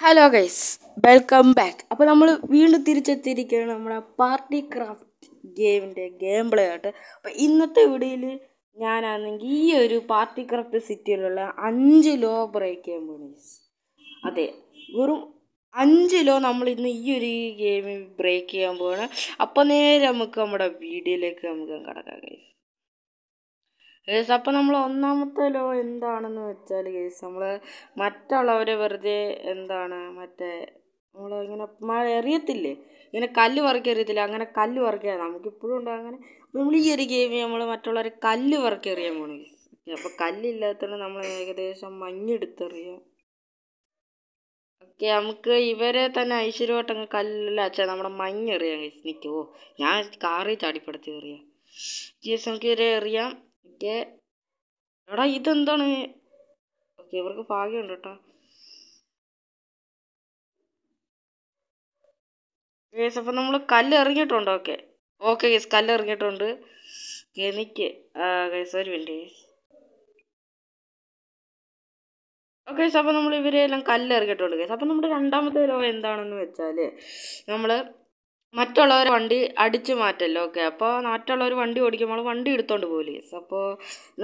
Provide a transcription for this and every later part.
Hello guys, welcome back. അപ്പോൾ നമ്മൾ വീണ്ടും തിരിച്ചെത്തിയിരിക്കുകയാണ് നമ്മുടെ പാർട്ടി ക്രാഫ്റ്റ് ഗെയിമിൻ്റെ ഗെയിം പ്ലേ ആയിട്ട്. അപ്പോൾ ഇന്നത്തെ വീഡിയോയിൽ ഞാനാണെങ്കിൽ ഈ ഒരു പാർട്ടി ക്രാഫ്റ്റ് സിറ്റിയിലുള്ള 5 ലോ ബ്രേക്ക് ചെയ്യാൻ പോകുന്നു ഗൈസ്. അതെ, വെറും 5 ലോ നമ്മൾ ഇന്ന് ഈ ഒരു ഗെയിമിൽ ബ്രേക്ക് ചെയ്യാൻ പോവാണ്. അപ്പോൾ നേരെ നമുക്ക് നമ്മുടെ വീഡിയോയിലേക്ക് നമുക്ക് കടക്കാം ഗൈസ്. അപ്പോൾ നമ്മൾ ഒന്നാമത്തെ ലോ എന്താണെന്ന് വെച്ചാൽ കേസ് നമ്മൾ മറ്റുള്ളവരെ വെറുതെ എന്താണ് നമ്മൾ ഇങ്ങനെ എറിയത്തില്ലേ, ഇങ്ങനെ കല്ല് പറക്കി എറിയത്തില്ല, അങ്ങനെ കല്ല് പറക്കുക നമുക്കിപ്പോഴും ഉണ്ട്. അങ്ങനെ നമ്മൾ ഈ ഒരു ഗെയിമിൽ നമ്മൾ മറ്റുള്ളവരെ കല്ല് പറക്കി എറിയാൻ പോണു. അപ്പോൾ കല്ലില്ലാത്തതുകൊണ്ട് നമ്മൾ ഏകദേശം മഞ്ഞെടുത്തെറിയാം. ഓക്കെ, നമുക്ക് ഇവരെ തന്നെ ഐശ്വര്യമായിട്ടങ്ങ് കല്ലല്ല നമ്മുടെ മഞ്ഞെറിയാം കേസ്. നിൽക്കുമോ, ഞാൻ കാറിൽ ചാടിപ്പെടുത്തി എറിയാം കേസ്. നമുക്ക് ഇവരെ എറിയാം. ഓക്കെ എടാ, ഇതെന്താണ്? ഓക്കെ, ഇവർക്ക് ഭാഗ്യമുണ്ട് കേട്ടോ. കേസ് അപ്പം നമ്മൾ കല്ല് എറിഞ്ഞിട്ടുണ്ട്. ഓക്കെ ഓക്കെ കേസ്, കല്ല് എറിഞ്ഞിട്ടുണ്ട്. എനിക്ക് കേസ് ഒരു മിനിറ്റ് കേസ്. ഓക്കെ കേസ്, അപ്പം നമ്മൾ ഇവരെല്ലാം കല്ല് എറിഞ്ഞിട്ടുണ്ട് കേസ്. അപ്പം നമ്മുടെ രണ്ടാമത്തെ ലോ എന്താണെന്ന് വെച്ചാൽ നമ്മൾ മറ്റുള്ളവരെ വണ്ടി അടിച്ചു മാറ്റല്ലോ. ഓക്കെ, അപ്പോൾ മറ്റുള്ളവർ വണ്ടി ഓടിക്കുമ്പോൾ വണ്ടി എടുത്തോണ്ട് പോകില്ല കേസ്. അപ്പോൾ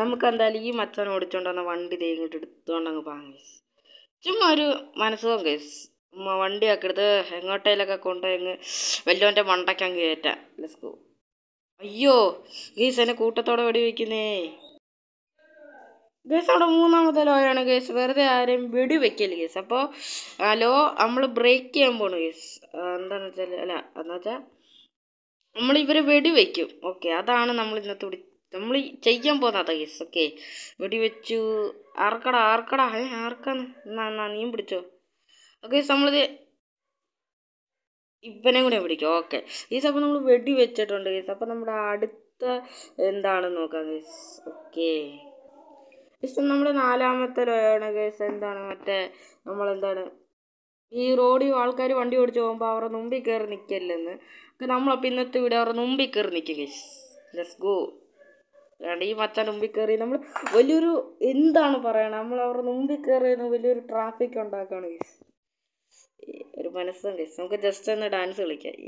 നമുക്ക് എന്തായാലും ഈ മച്ചാൻ ഓടിച്ചോണ്ട് വന്ന വണ്ടി ഇങ്ങോട്ട് എടുത്തോണ്ടങ്ങ് പോകാം കേസ്. ചുമ്മാ ഒരു മനസ്സുഖം കേസ്. വണ്ടിയൊക്കെ എടുത്ത് എങ്ങോട്ടേലൊക്കെ കൊണ്ടുപോയി വല്ലോൻ്റെ മണ്ടയ്ക്കങ്ങ് കയറ്റാം. Let's go. അയ്യോ ഗേസ്, എന്നെ കൂട്ടത്തോടെ വെടി വയ്ക്കുന്നേ ഗേസ്. അവിടെ മൂന്നാമത്തെ ലോയാണ് ഗേസ്, വെറുതെ ആരെയും വെടി വെക്കല് ഗേസ്. അപ്പോൾ ലോ നമ്മൾ ബ്രേക്ക് ചെയ്യാൻ പോണു ഗേസ്. എന്താണെന്ന് വെച്ചാൽ എന്ന് വെച്ചാൽ നമ്മൾ ഇവരെ വെടി വയ്ക്കും. ഓക്കെ, അതാണ് നമ്മൾ ഇന്നത്തെ നമ്മൾ ചെയ്യാൻ പോകുന്നത് ഗേസ്. ഓക്കെ, വെടി വെച്ചു. ആർക്കടാ ആർക്കടാ ആർക്കാന്ന് എന്നാ നീയും പിടിച്ചോ. ഓക്കെ, നമ്മളിത് ഇവനെ കൂടെ പിടിക്കും. ഓക്കെ ഗേസ്, അപ്പോൾ നമ്മൾ വെടി വെച്ചിട്ടുണ്ട് ഗേസ്. അപ്പോൾ നമ്മുടെ അടുത്ത എന്താണെന്ന് നോക്കാം ഗേസ്. ഓക്കെ ഗേസ്, നമ്മുടെ നാലാമത്തെ ലോയാണ് ഗേസ്. എന്താണ് നമ്മളെന്താണ് ഈ റോഡിൽ ആൾക്കാർ വണ്ടി ഓടിച്ച് പോകുമ്പോൾ അവരുടെ മുമ്പിൽ കയറി നിൽക്കല്ലെന്ന്. നമ്മളപ്പോൾ ഇന്നത്തെ വീഡിയോ അവരുടെ മുമ്പിൽ കയറി നിൽക്കും ഗേസ്. Let's go. ഈ മച്ചാൻ മുമ്പിൽ കയറി നമ്മൾ വലിയൊരു എന്താണ് പറയണത്, നമ്മൾ അവരുടെ മുമ്പിൽ കയറി വലിയൊരു ട്രാഫിക് ഉണ്ടാക്കുകയാണ് ഗേസ്. ഒരു മനസ്സും ഗേസ്. നമുക്ക് ജസ്റ്റ് ഒന്ന് ഡാൻസ് കളിക്കാം.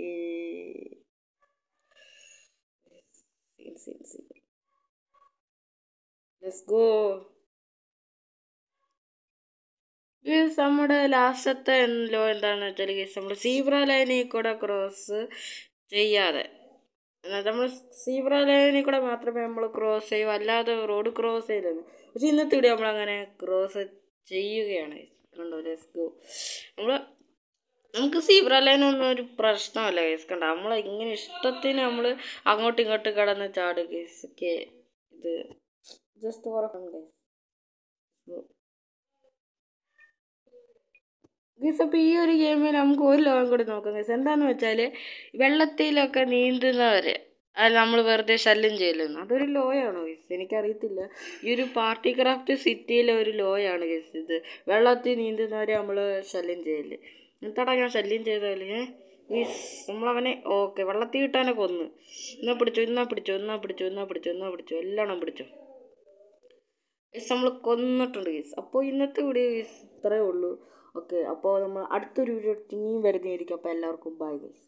Let's go. ഗേസ്, നമ്മുടെ ലാസ്റ്റത്തെ ലോ എന്താണെന്ന് വെച്ചാൽ ഗേസ്, നമ്മൾ സീബ്ര ലൈനിൽ കൂടെ ക്രോസ് ചെയ്യാതെ, നമ്മൾ സീബ്ര ലൈനിൽ കൂടെ മാത്രമേ നമ്മൾ ക്രോസ് ചെയ്യൂ, അല്ലാതെ റോഡ് ക്രോസ് ചെയ്തത്. പക്ഷെ ഇന്നത്തെ വീഡിയോ നമ്മളങ്ങനെ ക്രോസ് ചെയ്യുകയാണ്. കണ്ടോ, ലെറ്റ്സ് ഗോ. നമുക്ക് സീബ്ര ലൈനൊന്നും ഒരു പ്രശ്നമല്ല കേസ്. കണ്ട, നമ്മൾ ഇങ്ങനെ ഇഷ്ടത്തിന് നമ്മൾ അങ്ങോട്ടും ഇങ്ങോട്ടും കിടന്ന് ചാടുക കേസ്. ഓക്കെ, ഇത് just for fun guys. Guys, അപ്പോൾ ഈ ഒരു ഗെയിമിൽ നമുക്ക് ഒരു ലോകം കൂടി നോക്കാം ഗൈസ്. എന്താണെന്ന് വെച്ചാൽ വെള്ളത്തിലൊക്കെ നീന്തുന്നവർ നമ്മൾ വെറുതെ ശല്യം ചെയ്യലെന്ന്, അതൊരു ലോയാണോ ഗൈസ്? എനിക്കറിയത്തില്ല. ഈ ഒരു പാർട്ടി ക്രാഫ്റ്റ് സിറ്റിയിലെ ഒരു ലോയാണ് ഗൈസ് ഇത്. വെള്ളത്തിൽ നീന്തുന്നവരെ നമ്മൾ ശല്യം ചെയ്യല്. എന്താടാ ഞാൻ ശല്യം ചെയ്താലേ ഗൈസ്? നമ്മളവനെ ഓക്കെ വെള്ളത്തിൽ കിട്ടാനെ കൊന്ന്. എന്നാ പിടിച്ചോ എല്ലാം പിടിച്ചോ ഗൈസ്. നമ്മൾ കൊന്നിട്ടുണ്ട് ഗൈസ്. അപ്പോൾ ഇന്നത്തെ വീഡിയോ ഗൈസ് ഇത്രയേ ഉള്ളൂ. ഓക്കെ, അപ്പോൾ നമ്മൾ അടുത്തൊരു വീഡിയോ ഇനിയും വരുന്നതായിരിക്കും. അപ്പോൾ എല്ലാവർക്കും ബൈ ഗൈസ്.